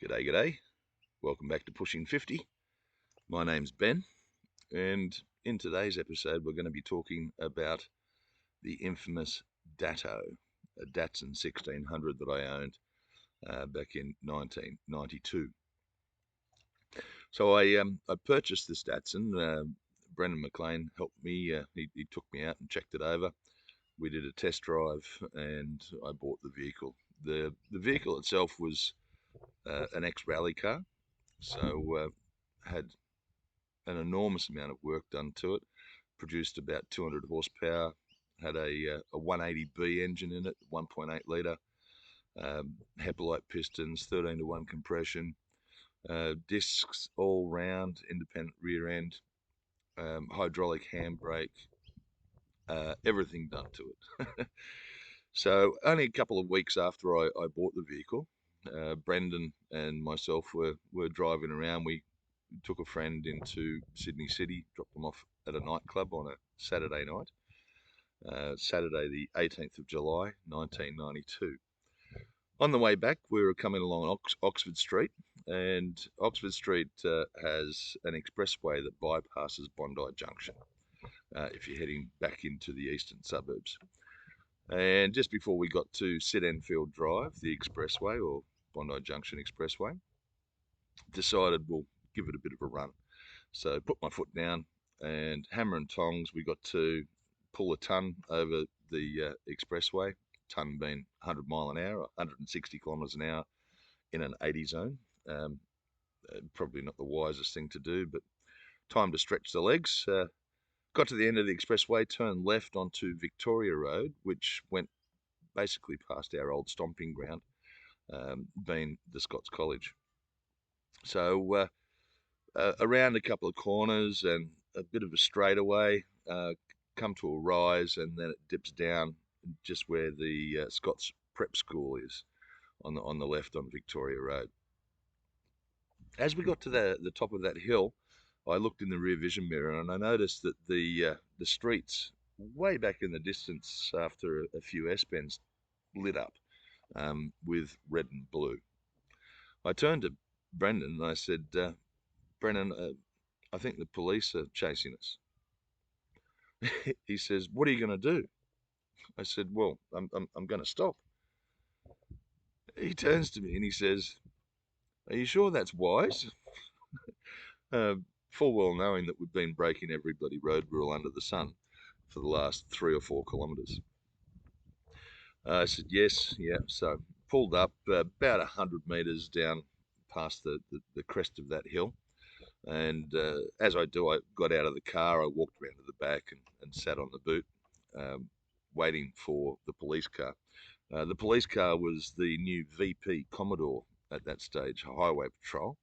G'day, g'day. Welcome back to Pushing 50. My name's Ben, and in today's episode, we're going to be talking about the infamous Dato, a Datsun 1600 that I owned back in 1992. So I purchased this Datsun. Brendan McLean helped me. He took me out and checked it over. We did a test drive, and I bought the vehicle. The vehicle itself was an ex-rally car, so had an enormous amount of work done to it. Produced about 200 horsepower. Had a 180B engine in it, 1.8 litre. Hepalite pistons, 13 to 1 compression. Discs all round, independent rear end. Hydraulic handbrake. Everything done to it. So only a couple of weeks after I bought the vehicle, Brendan and myself were driving around. We took a friend into Sydney City, dropped them off at a nightclub on a Saturday night, Saturday the 18th of July, 1992. On the way back, we were coming along Oxford Street, and Oxford Street has an expressway that bypasses Bondi Junction if you're heading back into the eastern suburbs. And just before we got to Sid Enfield Drive, the expressway, or Bondi Junction Expressway, decided we'll give it a bit of a run. So put my foot down and hammer and tongs, we got to pull a ton over the expressway, ton being 100 mile an hour, 160 kilometres an hour in an 80 zone. Probably not the wisest thing to do, but time to stretch the legs. Got to the end of the expressway, turned left onto Victoria Road, which went basically past our old stomping ground, being the Scots College. So around a couple of corners and a bit of a straightaway, come to a rise, and then it dips down just where the Scots Prep School is on the left on Victoria Road. As we got to the top of that hill, I looked in the rear vision mirror and I noticed that the streets way back in the distance after a few S-bends lit up with red and blue. I turned to Brendan and I said, Brendan, I think the police are chasing us. He says, what are you going to do? I said, well, I'm going to stop. He turns to me and he says, are you sure that's wise? Uh, Full well knowing that we've been breaking every bloody road rule under the sun for the last 3 or 4 kilometres. I said, yes, yeah. So pulled up about 100 metres down past the crest of that hill. And as I do, I got out of the car, I walked around to the back and sat on the boot, waiting for the police car. The police car was the new VP Commodore at that stage, Highway Patrol.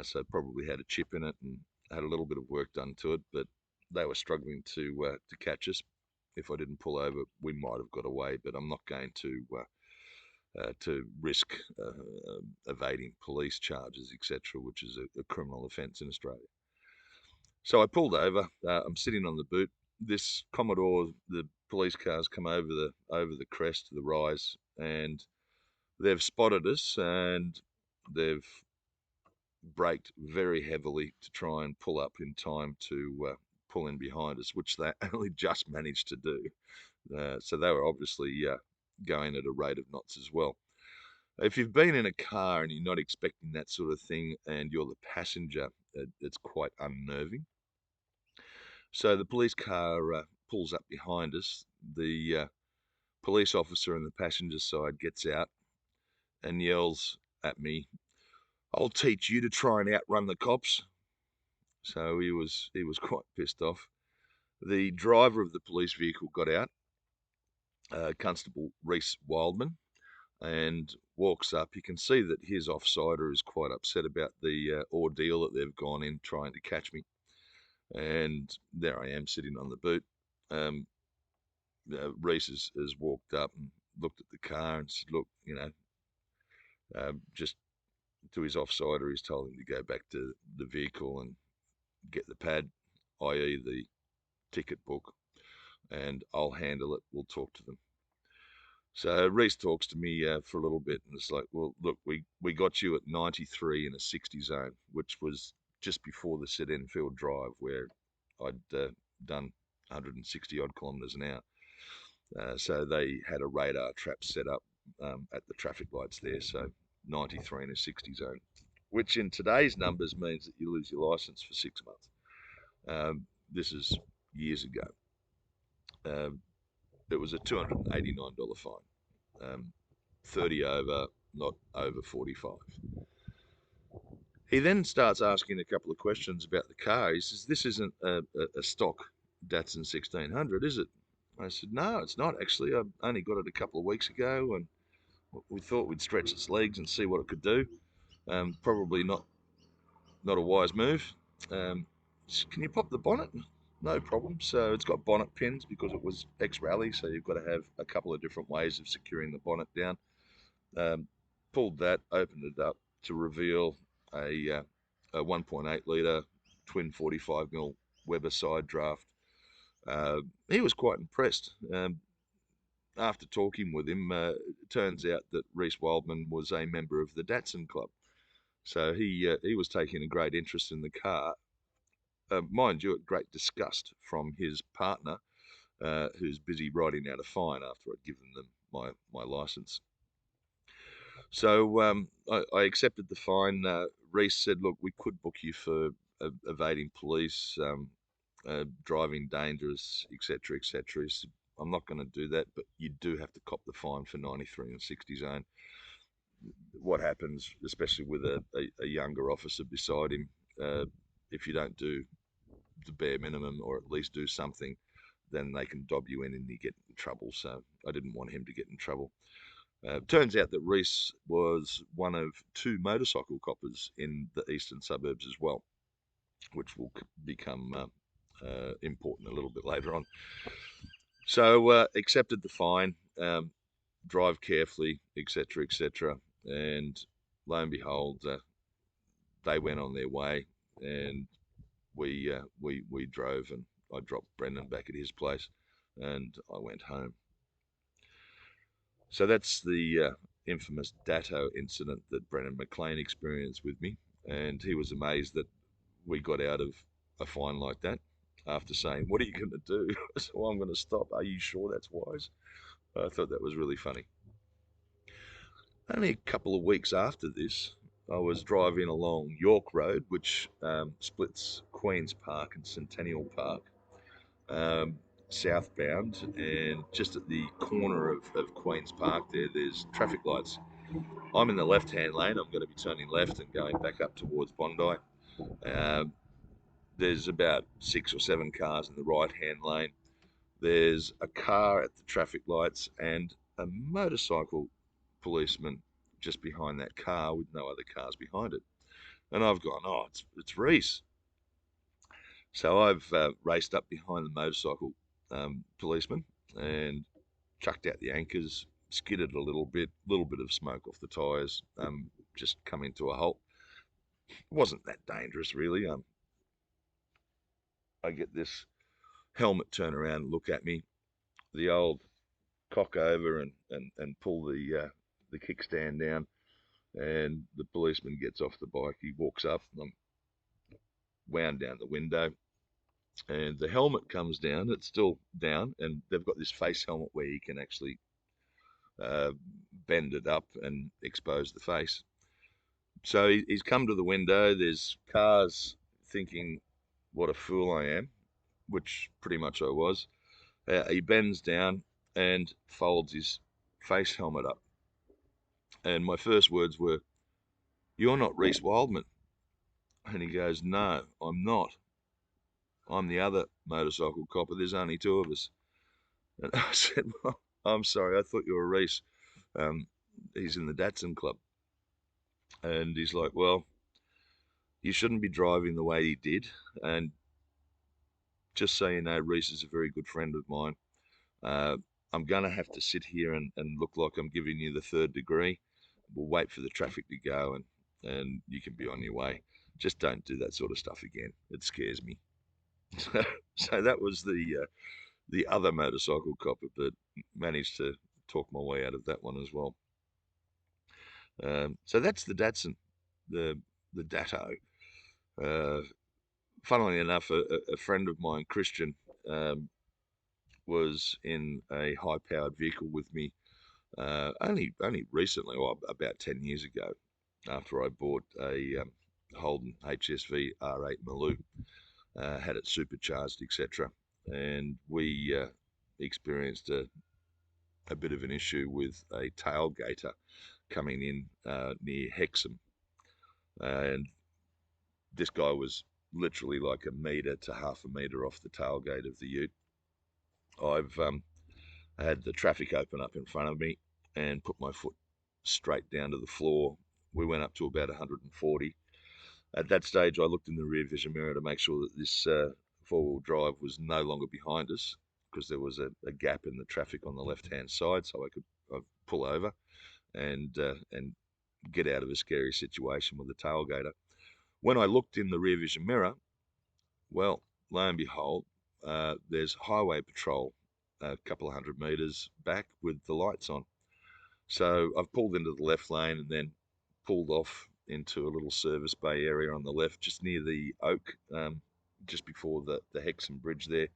So probably had a chip in it and had a little bit of work done to it, but they were struggling to catch us. If I didn't pull over, we might have got away, but I'm not going to risk evading police charges, etc., which is a criminal offence in Australia. So I pulled over. I'm sitting on the boot. This Commodore, the police cars come over the crest, the rise, and they've spotted us and they've braked very heavily to try and pull up in time to pull in behind us, which they only just managed to do. So they were obviously going at a rate of knots as well. If you've been in a car and you're not expecting that sort of thing and you're the passenger, it's quite unnerving. So the police car pulls up behind us. The police officer on the passenger side gets out and yells at me, I'll teach you to try and outrun the cops. So he was quite pissed off. The driver of the police vehicle got out, Constable Reese Wildman, and walks up. You can see that his offsider is quite upset about the ordeal that they've gone in trying to catch me. And there I am sitting on the boot. Reese has walked up and looked at the car and said, look, just to his offsider, he's told him to go back to the vehicle and get the pad, i.e. the ticket book, and I'll handle it. We'll talk to them. So Reese talks to me for a little bit, and it's like, well, look, we got you at 93 in a 60 zone, which was just before the St Enfield Drive, where I'd done 160 odd kilometres an hour. So they had a radar trap set up at the traffic lights there, so 93 in a 60 zone, which in today's numbers means that you lose your license for 6 months. This is years ago. Um, it was a $289 fine. 30 over, not over 45. He then starts asking a couple of questions about the car. He says, "This isn't a stock Datsun 1600, is it?" I said, "No, it's not actually. I only got it a couple of weeks ago, and we thought we'd stretch its legs and see what it could do. Probably not a wise move. Um, can you pop the bonnet?" No problem. So it's got bonnet pins because it was ex-rally, so you've got to have a couple of different ways of securing the bonnet down. Pulled that, opened it up to reveal a 1.8 litre twin 45mm Weber side draft. He was quite impressed. After talking with him, it turns out that Reese Wildman was a member of the Datsun Club. So he was taking a great interest in the car, mind you, at great disgust from his partner, who's busy writing out a fine after I'd given them my license. So I accepted the fine. Reese said, "Look, we could book you for evading police, driving dangerous, etc., etc." He said, "I'm not going to do that, but you do have to cop the fine for 93 and 60 zone." What happens, especially with a younger officer beside him, if you don't do the bare minimum or at least do something, then they can dob you in and you get in trouble. So I didn't want him to get in trouble. Turns out that Reese was one of two motorcycle coppers in the eastern suburbs as well, which will become important a little bit later on. So accepted the fine, drive carefully, etc., etc., and lo and behold, they went on their way, and we drove, and I dropped Brendan back at his place, and I went home. So that's the infamous Dato incident that Brendan McLean experienced with me, and he was amazed that we got out of a fine like that after saying, "What are you going to do?" So "I'm going to stop. Are you sure that's wise?" I thought that was really funny. Only a couple of weeks after this, I was driving along York Road, which splits Queen's Park and Centennial Park, um, southbound, and just at the corner of Queen's Park there's traffic lights. I'm in the left-hand lane. I'm going to be turning left and going back up towards Bondi. Um, there's about 6 or 7 cars in the right-hand lane. There's a car at the traffic lights and a motorcycle policeman just behind that car with no other cars behind it. And I've gone, "Oh, it's Reese." So I've raced up behind the motorcycle policeman and chucked out the anchors, skidded a little bit of smoke off the tyres, just coming to a halt. It wasn't that dangerous, really. I get this helmet turn around and look at me, the old cock over and pull the kickstand down, and the policeman gets off the bike. He walks up, and I'm wound down the window, and the helmet comes down. It's still down, and they've got this face helmet where you can actually uh, bend it up and expose the face. So he's come to the window. There's cars thinking what a fool I am, which pretty much I was. He bends down and folds his face helmet up. And my first words were, "You're not Reese Wildman." And he goes, "No, I'm not. I'm the other motorcycle copper. There's only two of us." And I said, "Well, I'm sorry. I thought you were Reese. Um, he's in the Datsun Club." And he's like, "Well, you shouldn't be driving the way he did. And just so you know, Reese is a very good friend of mine. Uh, I'm going to have to sit here and look like I'm giving you the third degree. We'll wait for the traffic to go and you can be on your way. Just don't do that sort of stuff again. It scares me." So that was the other motorcycle copper that managed to talk my way out of that one as well. So that's the Datsun, the Dato. Uh, Funnily enough, a friend of mine, Christian, um, was in a high-powered vehicle with me only recently, well, about 10 years ago, after I bought a Holden HSV R8 Maloo, had it supercharged, etc. And we experienced a bit of an issue with a tailgater coming in near Hexham. And this guy was literally like a metre to half a metre off the tailgate of the ute. I've had the traffic open up in front of me and put my foot straight down to the floor. We went up to about 140. At that stage, I looked in the rear vision mirror to make sure that this four-wheel drive was no longer behind us, because there was a gap in the traffic on the left-hand side, so I could pull over and get out of a scary situation with the tailgater. When I looked in the rear vision mirror, well, lo and behold, there's highway patrol a couple of 100 metres back with the lights on. So I've pulled into the left lane and then pulled off into a little service bay area on the left, just near the Oak, just before the Hexham Bridge there,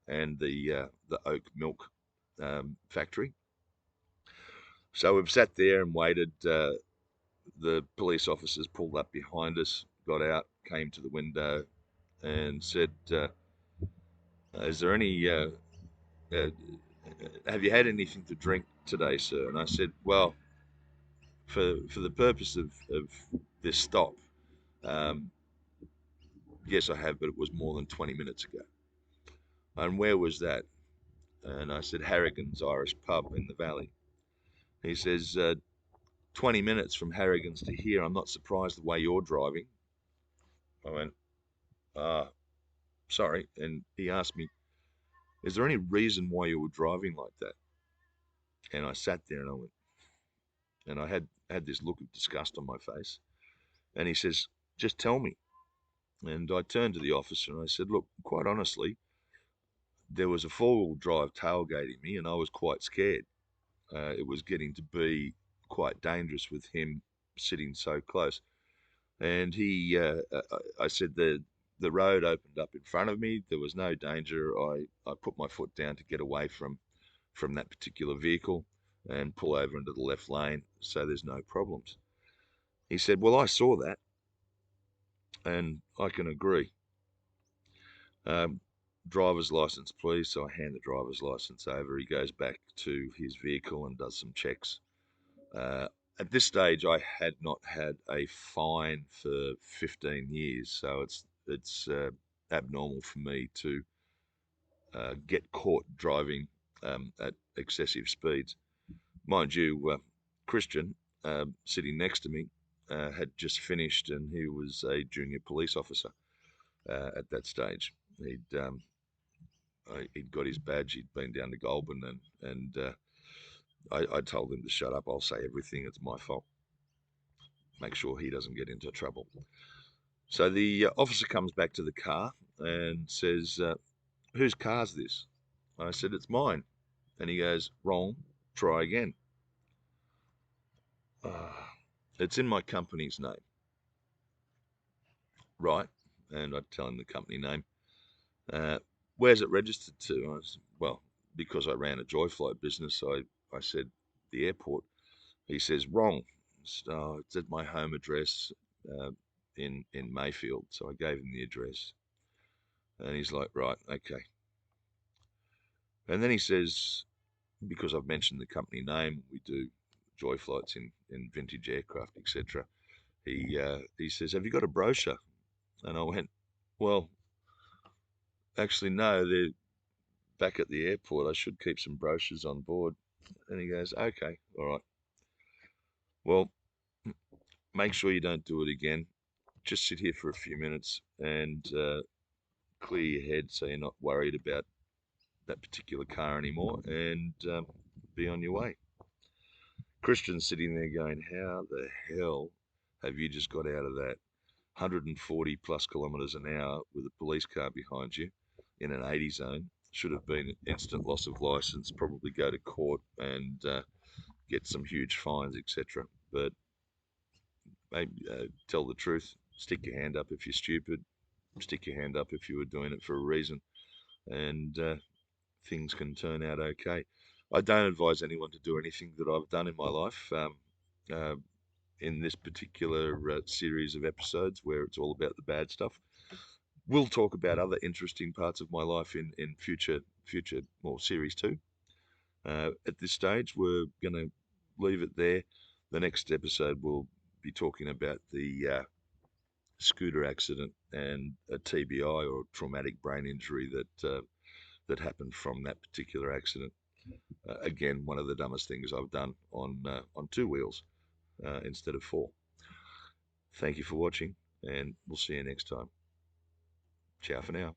and the Oak Milk factory. So we've sat there and waited. The police officers pulled up behind us, got out, came to the window, and said, "Is there any? Have you had anything to drink today, sir?" And I said, "Well, for the purpose of this stop, um, yes, I have, but it was more than 20 minutes ago." "And where was that?" And I said, "Harrigan's Irish Pub in the Valley." He says, 20 minutes from Harrigan's to here. I'm not surprised the way you're driving." I went, sorry. And he asked me, "Is there any reason why you were driving like that?" And I sat there and I went, and I had this look of disgust on my face. And he says, "Just tell me." And I turned to the officer and I said, "Look, quite honestly, there was a four-wheel drive tailgating me and I was quite scared. It was getting to be quite dangerous with him sitting so close." And I said, the road opened up in front of me. There was no danger. I put my foot down to get away from that particular vehicle and pull over into the left lane, so there's no problems. He said, "Well, I saw that, and I can agree. Um, Driver's license, please." So I hand the driver's license over. He goes back to his vehicle and does some checks. Uh, at this stage, I had not had a fine for 15 years, so it's abnormal for me to get caught driving at excessive speeds. Mind you, Christian, sitting next to me, had just finished, and he was a junior police officer at that stage. He'd got his badge. He'd been down to Goulburn, and I told him to shut up. "I'll say everything. It's my fault." Make sure he doesn't get into trouble. So the officer comes back to the car and says, "Whose car's this?" I said, "It's mine." And he goes, "Wrong. Try again." "It's in my company's name." "Right." And I tell him the company name. "Where's it registered to?" I said, "Well, because I ran a Joyfly business, I said the airport." He says, "Wrong. It's at my home address uh, in Mayfield." So I gave him the address. And he's like, "Right, okay." And then he says, because I've mentioned the company name, we do joy flights in vintage aircraft, etc. He says, "Have you got a brochure?" And I went, "Well, actually, no, they're back at the airport. I should keep some brochures on board." And he goes, "Okay, all right. Well, make sure you don't do it again. Just sit here for a few minutes and clear your head so you're not worried about that particular car anymore, and be on your way." Christian's sitting there going, "How the hell have you just got out of that 140 plus kilometres an hour with a police car behind you in an 80 zone should have been instant loss of license, probably go to court and get some huge fines, etc. But maybe tell the truth. Stick your hand up if you're stupid. Stick your hand up if you were doing it for a reason, and things can turn out okay. I don't advise anyone to do anything that I've done in my life. Uh, in this particular series of episodes, where it's all about the bad stuff, we'll talk about other interesting parts of my life in future well, series two. At this stage, we're going to leave it there. The next episode we'll be talking about the scooter accident and a TBI, or traumatic brain injury, that happened from that particular accident. Again, one of the dumbest things I've done on two wheels instead of four. Thank you for watching, and we'll see you next time. Ciao for now.